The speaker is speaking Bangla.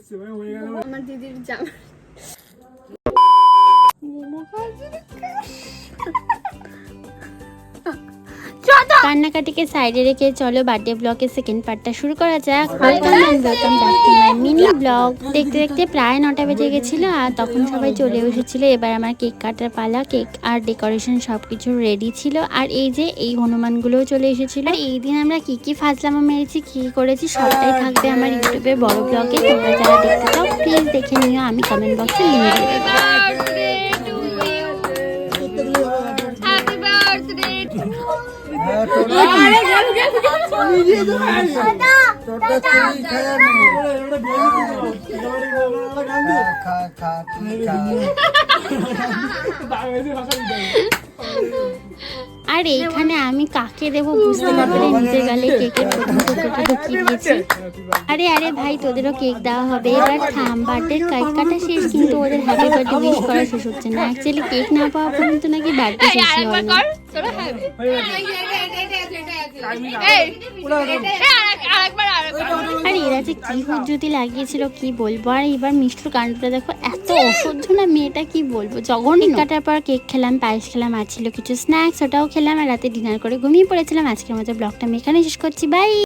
আমার দিদির জামা কান্নাকাটিকে সাইডে রেখে চলো বার্থডে ব্লগের সেকেন্ড পার্টটা শুরু করা যাক। Welcome back to my mini blog. দেখতে দেখতে প্রায় 9টা বেজে গেছিলো আর তখন সবাই চলে এসেছিলো। এবার আমার কেক কাটার পালা। কেক আর ডেকোরেশন সবকিছু রেডি ছিল। আর এই যে এই হনুমানগুলোও চলে এসেছিল। আর এই দিন আমরা কি ফাজলামো মেরেছি, কি করেছি সবটাই থাকবে আমার ইউটিউবে বড় ব্লগে। তোমরা যারা দেখতে চাও প্লিজ দেখে নিও, আমি কমেন্ট বক্সে লিংক দিয়ে দেবো। আর এইখানে আমি কাকে দেবো বুঝতে না পেরে নিজের গালে কেকের প্রথম টুকরোটা ঢুকিয়ে দিয়েছি। আরে ভাই তোদেরও কেক দেওয়া হবে, এবার থাম। বার্থডে কেক কাটা শেষ, কিন্তু ওদের হ্যাপি বার্থডে উইশ করা শেষ হচ্ছে না। অ্যাকচুয়ালি কেক না পাওয়া পর্যন্ত নাকি বার্থডে শেষই হয় না। আর এরা যে কি হুজ্জুতি লাগিয়েছিল কি বলবো। আর এবার মিষ্টির কাণ্ডটা দেখো, এত অসহ্য না মেয়েটা, কি বলবো জঘন্য। কাটার পর কেক খেলাম, পায়েস খেলাম, আর ছিল কিছু স্ন্যাক্স, ওটাও খেলাম। আর রাতে ডিনার করে ঘুমিয়ে পড়েছিলাম। আজকের মতো ব্লগটা আমি এখানে শেষ করছি, বাই।